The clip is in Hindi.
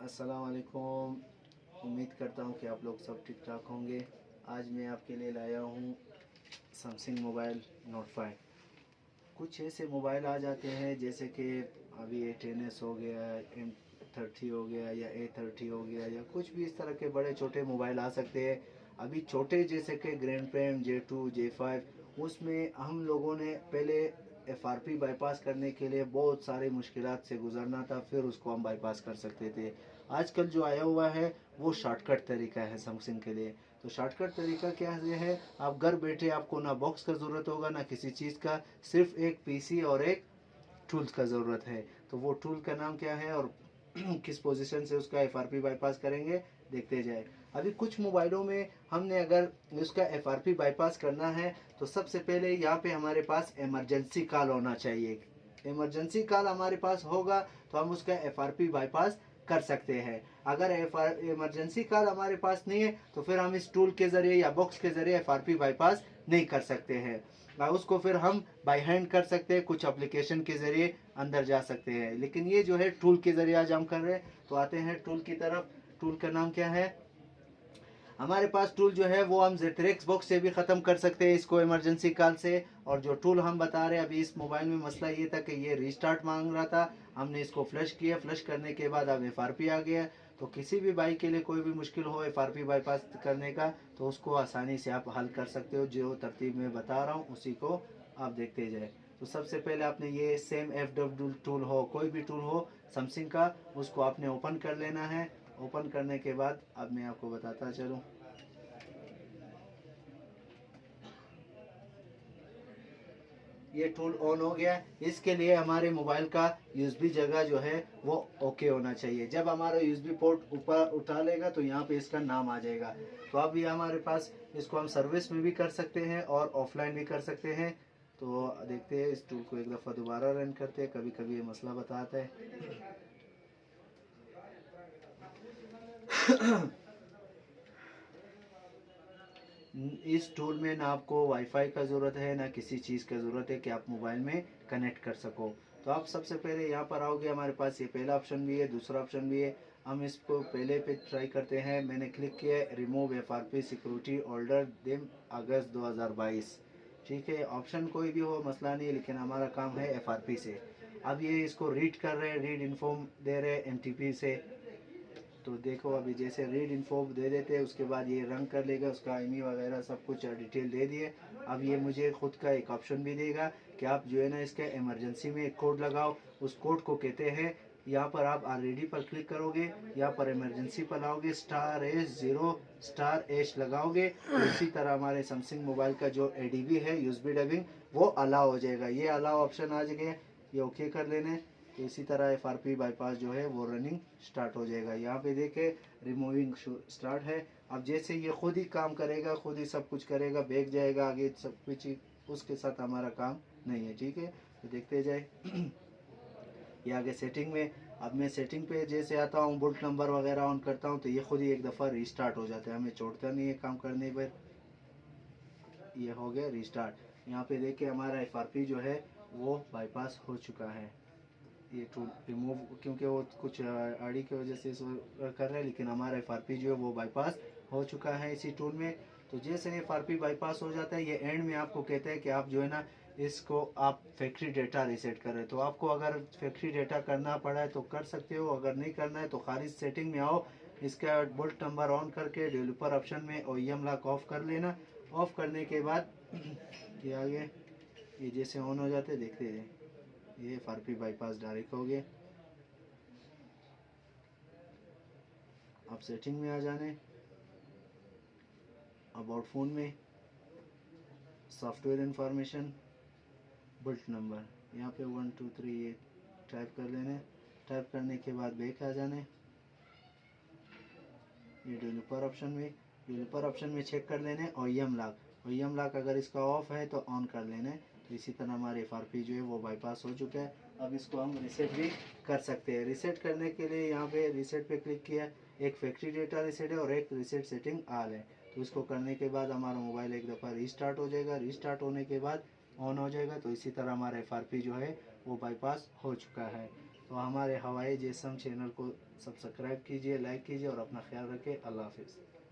अस्सलाम वालेकुम। उम्मीद करता हूँ कि आप लोग सब ठीक ठाक होंगे। आज मैं आपके लिए लाया हूँ सैमसंग मोबाइल नोट 5। कुछ ऐसे मोबाइल आ जाते हैं जैसे कि अभी A10s हो गया, M30 हो गया या A30 हो गया या कुछ भी इस तरह के बड़े छोटे मोबाइल आ सकते हैं। अभी छोटे जैसे कि ग्रैंड प्राइम J2 J5, उसमें हम लोगों ने पहले FRP बाईपास करने के लिए बहुत सारी मुश्किलात से गुजरना था, फिर उसको हम बाईपास कर सकते थे। आजकल जो आया हुआ है वो शॉर्टकट तरीका है सैमसंग के लिए। तो शॉर्टकट तरीका क्या है, आप घर बैठे, आपको ना बॉक्स का ज़रूरत होगा ना किसी चीज़ का, सिर्फ एक पीसी और एक टूल्स का ज़रूरत है। तो वो टूल का नाम क्या है और किस पोजीशन से उसका FRP बाईपास करेंगे, देखते जाए। अभी कुछ मोबाइलों में हमने अगर उसका FRP बाईपास करना है तो सबसे पहले यहाँ पे हमारे पास इमरजेंसी कॉल होना चाहिए। इमरजेंसी कॉल हमारे पास होगा तो हम उसका FRP बाईपास कर सकते हैं। अगर इमरजेंसी कॉल हमारे पास नहीं है तो फिर हम इस टूल के ज़रिए या बॉक्स के ज़रिए FRP बाईपास नहीं कर सकते हैं। उसको फिर हम बाई हैंड कर सकते हैं, कुछ एप्लीकेशन के ज़रिए अंदर जा सकते हैं। लेकिन ये जो है टूल के ज़रिए आज हम कर रहे हैं। तो आते हैं टूल की तरफ। टूल का नाम क्या है, हमारे पास टूल जो है वो हम जेथरेक्स बॉक्स से भी ख़त्म कर सकते हैं इसको इमरजेंसी कॉल से। और जो टूल हम बता रहे हैं अभी इस मोबाइल में मसला ये था कि ये रीस्टार्ट मांग रहा था, हमने इसको फ्लश किया, फ्लश करने के बाद अब FRP आ गया। तो किसी भी बाइक के लिए कोई भी मुश्किल हो FRP बाईपास करने का तो उसको आसानी से आप हल कर सकते हो। जो तरतीब में बता रहा हूँ उसी को आप देखते जाए। तो सबसे पहले आपने ये सेम FW टूल हो, कोई भी टूल हो सैमसंग का, उसको आपने ओपन कर लेना है। ओपन करने के बाद अब मैं आपको बताता चलूँ। ये टूल ऑन हो गया। इसके लिए हमारे मोबाइल का USB जगह जो है वो ओके होना चाहिए। जब हमारा USB पोर्ट ऊपर उठा लेगा तो यहाँ पे इसका नाम आ जाएगा। तो अब ये हमारे पास, इसको हम सर्विस में भी कर सकते हैं और ऑफलाइन भी कर सकते हैं। तो देखते हैं, इस टूल को एक दफ़ा दोबारा रन करते हैं, कभी कभी ये मसला बताता है। इस टूल में ना आपको वाईफाई का ज़रूरत है ना किसी चीज़ का ज़रूरत है कि आप मोबाइल में कनेक्ट कर सको। तो आप सबसे पहले यहाँ पर आओगे, हमारे पास ये पहला ऑप्शन भी है, दूसरा ऑप्शन भी है। हम इसको पहले पे ट्राई करते हैं। मैंने क्लिक किया है रिमूव FRP सिक्योरिटी ऑर्डर दिन अगस्त 2022। ठीक है, ऑप्शन कोई भी हो मसला नहीं, लेकिन हमारा काम है FRP से। अब ये इसको रीड कर रहे हैं, रीड इन्फॉर्म दे रहे हैं MTP से। तो देखो अभी जैसे रीड इन्फो दे देते हैं उसके बाद ये रन कर लेगा, उसका IMEI वगैरह सब कुछ डिटेल दे दिए। अब ये मुझे खुद का एक ऑप्शन भी देगा कि आप जो है ना इसके इमरजेंसी में एक कोड लगाओ। उस कोड को कहते हैं, यहाँ पर आप ऑलरेडी पर क्लिक करोगे, यहाँ पर इमरजेंसी पर लाओगे *0*H लगाओगे तो इसी तरह हमारे सैमसंग मोबाइल का जो ADB है USB डबिंग वो अलाउ हो जाएगा। ये अलाउ ऑप्शन आ जाएगा, ये ओके कर लेने। तो इसी तरह FRP बाईपास जो है वो रनिंग स्टार्ट हो जाएगा। यहाँ पे देखे रिमूविंग स्टार्ट है। अब जैसे ये खुद ही काम करेगा, खुद ही सब कुछ करेगा, बैग जाएगा आगे सब कुछ, उसके साथ हमारा काम नहीं है। ठीक है, तो देखते जाए। ये आगे सेटिंग में, अब मैं सेटिंग पे जैसे आता हूँ, बुल्ट नंबर वगैरह ऑन करता हूँ तो ये खुद ही एक दफ़ा रीस्टार्ट हो जाता है, हमें छोड़ता नहीं है काम करने पर। ये हो गया रीस्टार्ट। यहाँ पे देखिए हमारा FRP जो है वो बाईपास हो चुका है। ये टूल रिमूव, क्योंकि वो कुछ आड़ी की वजह से इसको कर रहे हैं, लेकिन हमारा FRP जो है वो बाईपास हो चुका है इसी टूल में। तो जैसे FRP बाईपास हो जाता है, ये एंड में आपको कहते हैं कि आप जो है ना इसको आप फैक्ट्री डेटा रीसेट करें। तो आपको अगर फैक्ट्री डेटा करना पड़ा है तो कर सकते हो, अगर नहीं करना है तो खारिज सेटिंग में आओ, इसका बोल्ट नंबर ऑन करके डेवलपर ऑप्शन में OEM लॉक ऑफ कर लेना। ऑफ करने के बाद ये आगे ये जैसे ऑन हो जाते देखते हैं, ये FRP बाईपास डायरेक्ट हो गए। अब सेटिंग में आ जाने, अबाउट फ़ोन में सॉफ्टवेयर इंफॉर्मेशन, बुल्ट नंबर, यहाँ पे 1 2 3 ये टाइप कर लेने। टाइप करने के बाद बैक आ जाने। ये डेवलपर ऑप्शन में, डेवलपर ऑप्शन में चेक कर लेने OEM लॉक। OEM लॉक अगर इसका ऑफ है तो ऑन कर लेने। तो इसी तरह हमारे FRP जो है वो बाईपास हो चुका है। अब इसको हम रीसेट भी कर सकते हैं। रीसेट करने के लिए यहाँ पे रीसेट पे क्लिक किया, एक फैक्ट्री डेटा रीसेट है और एक रीसेट सेटिंग ऑल है। तो इसको करने के बाद हमारा मोबाइल एक दफ़ा रीस्टार्ट हो जाएगा। रीस्टार्ट होने के बाद ऑन हो जाएगा। तो इसी तरह हमारा FRP जो है वो बाईपास हो चुका है। तो हमारे हवाई जेसम चैनल को सब्सक्राइब कीजिए, लाइक कीजिए और अपना ख्याल रखें। अल्लाह हाफिज़।